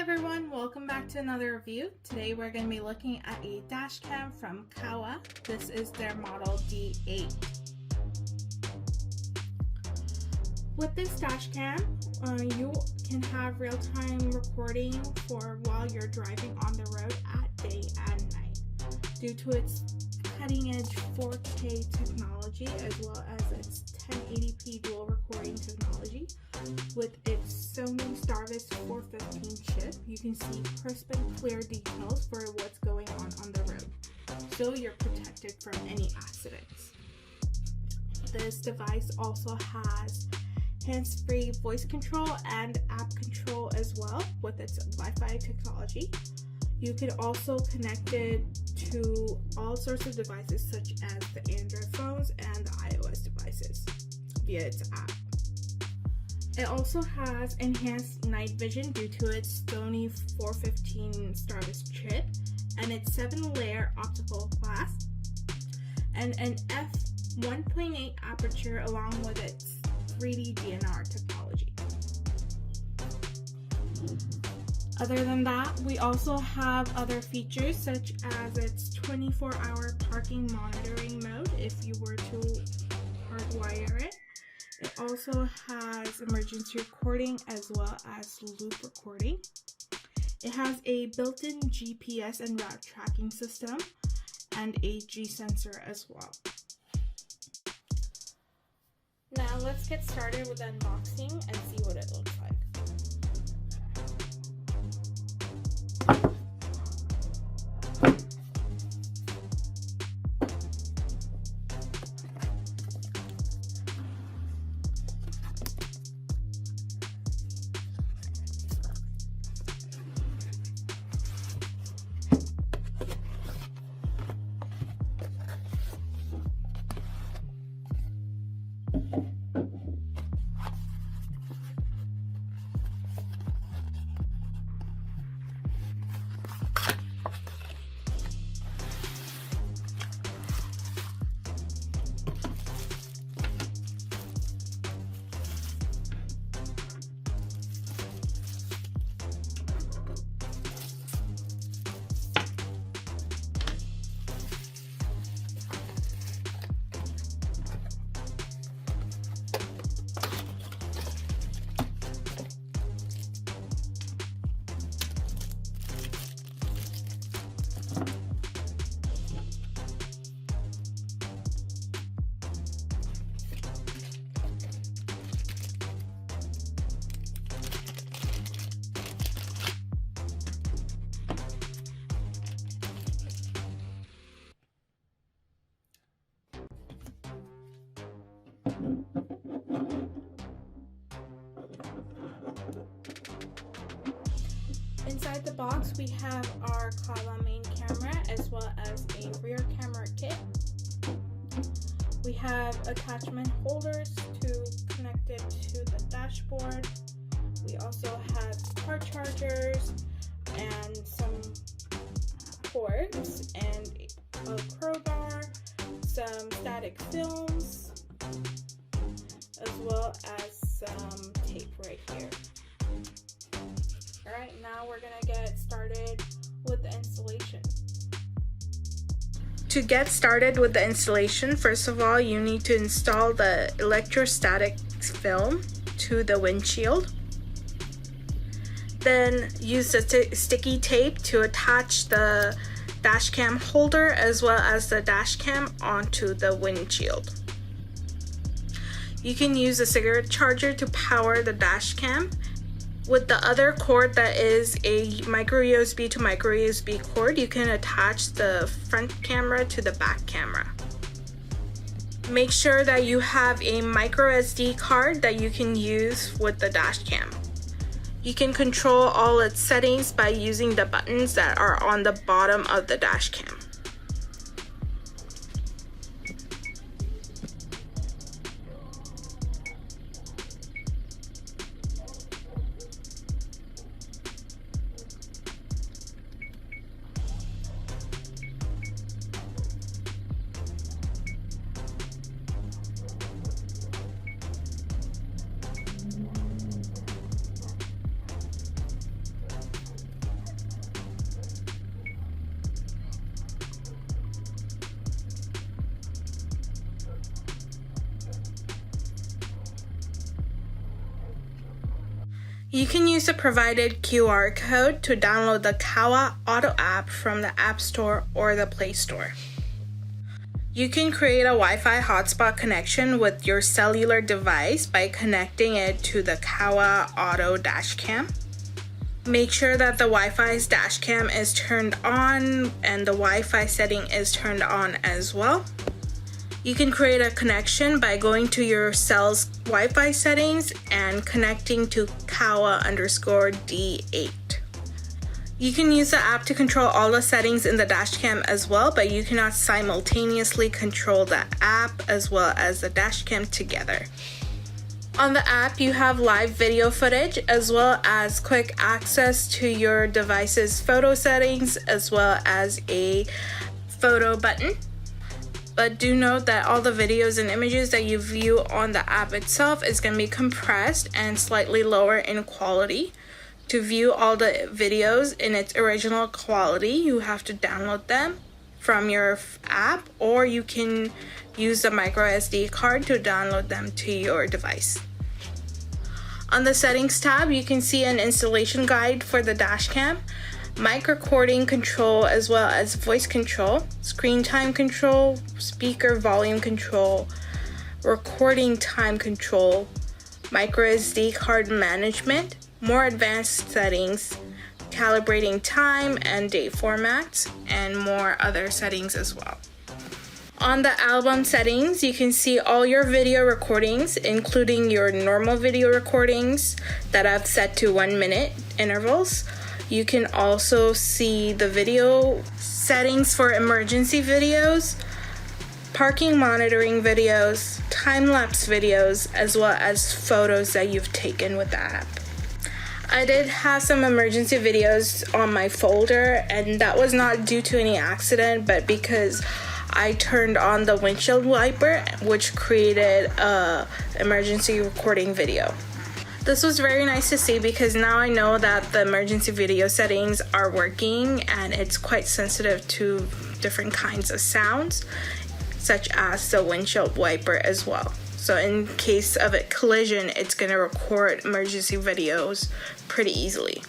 everyone, welcome back to another review. Today we're going to be looking at a dash cam from Kawa. This is their model D8. With this dash cam, you can have real-time recording for while you're driving on the road at day and night. Due to its cutting-edge 4K technology as well as its 1080p dual recording technology, with its Sony Starvis 415 chip, you can see crisp and clear details for what's going on the road, so you're protected from any accidents. This device also has hands-free voice control and app control as well with its Wi-Fi technology. You can also connect it to all sorts of devices such as the Android phones and the iOS devices via its app. It also has enhanced night vision due to its Sony 415 Starvis chip and its 7-layer optical glass and an f1.8 aperture along with its 3D DNR technology. Other than that, we also have other features such as its 24-hour parking monitoring mode if you were to hardwire it. It also has emergency recording as well as loop recording. It has a built-in GPS and route tracking system and a G sensor as well. Now let's get started with unboxing and see what it looks like. Inside the box, we have our Kawa main camera as well as a rear camera kit. We have attachment holders to connect it to the dashboard. We also have car chargers and some cords and a crowbar, some static films, as well as some tape right here. Alright, now we're going to get started with the installation. To get started with the installation, first of all, you need to install the electrostatic film to the windshield. Then use the sticky tape to attach the dash cam holder as well as the dash cam onto the windshield. You can use a cigarette charger to power the dash cam. With the other cord that is a micro USB to micro USB cord, you can attach the front camera to the back camera. Make sure that you have a micro SD card that you can use with the dash cam. You can control all its settings by using the buttons that are on the bottom of the dash cam. You can use the provided QR code to download the Kawa Auto app from the App Store or the Play Store. You can create a Wi-Fi hotspot connection with your cellular device by connecting it to the Kawa Auto Dashcam. Make sure that the Wi-Fi's Dashcam is turned on and the Wi-Fi setting is turned on as well. You can create a connection by going to your cell's Wi-Fi settings and connecting to Kawa_D8. You can use the app to control all the settings in the Dashcam as well, but you cannot simultaneously control the app as well as the Dashcam together. On the app, you have live video footage as well as quick access to your device's photo settings as well as a photo button. But do note that all the videos and images that you view on the app itself is going to be compressed and slightly lower in quality. To view all the videos in its original quality, you have to download them from your app, or you can use the micro SD card to download them to your device. On the settings tab, you can see an installation guide for the Dashcam, mic recording control as well as voice control, screen time control, speaker volume control, recording time control, micro SD card management, more advanced settings, calibrating time and date formats, and more other settings as well. On the album settings, you can see all your video recordings, including your normal video recordings that I've set to 1 minute intervals. You can also see the video settings for emergency videos, parking monitoring videos, time-lapse videos, as well as photos that you've taken with the app. I did have some emergency videos on my folder, and that was not due to any accident, but because I turned on the windshield wiper, which created a emergency recording video. This was very nice to see because now I know that the emergency video settings are working and it's quite sensitive to different kinds of sounds, such as the windshield wiper as well. So in case of a collision, it's going to record emergency videos pretty easily.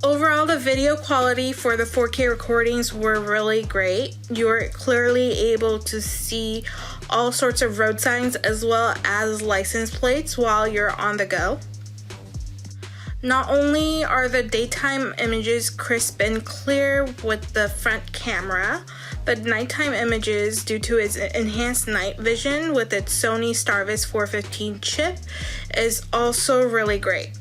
Overall, the video quality for the 4K recordings were really great. You're clearly able to see all sorts of road signs as well as license plates while you're on the go. Not only are the daytime images crisp and clear with the front camera, the nighttime images, due to its enhanced night vision with its Sony Starvis 415 chip, is also really great.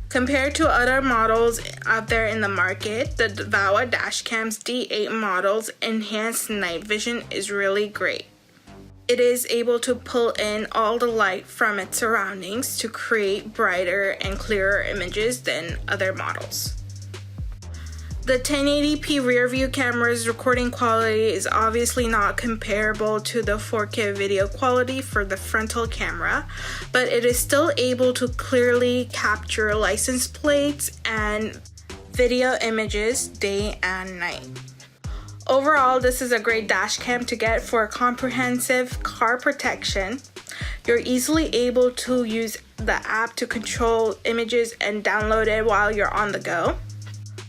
Compared to other models out there in the market, the Kawa Dashcam's D8 model's enhanced night vision is really great. It is able to pull in all the light from its surroundings to create brighter and clearer images than other models. The 1080p rear view camera's recording quality is obviously not comparable to the 4K video quality for the frontal camera, but it is still able to clearly capture license plates and video images day and night. Overall, this is a great dash cam to get for comprehensive car protection. You're easily able to use the app to control images and download it while you're on the go.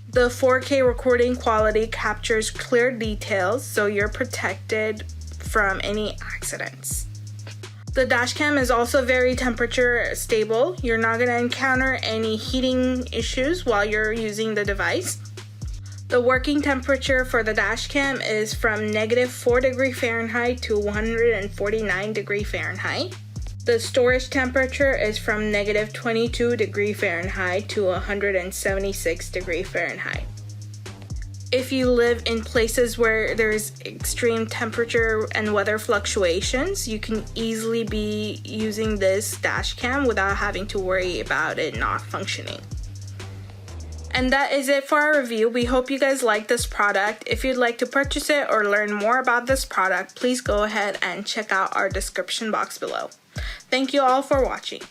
The 4K recording quality captures clear details, so you're protected from any accidents. The dashcam is also very temperature stable. You're not going to encounter any heating issues while you're using the device. The working temperature for the dashcam is from -4 degrees Fahrenheit to 149 degrees Fahrenheit. The storage temperature is from -22 degrees Fahrenheit to 176 degrees Fahrenheit. If you live in places where there's extreme temperature and weather fluctuations, you can easily be using this dashcam without having to worry about it not functioning. And that is it for our review. We hope you guys like this product. If you'd like to purchase it or learn more about this product, please go ahead and check out our description box below. Thank you all for watching.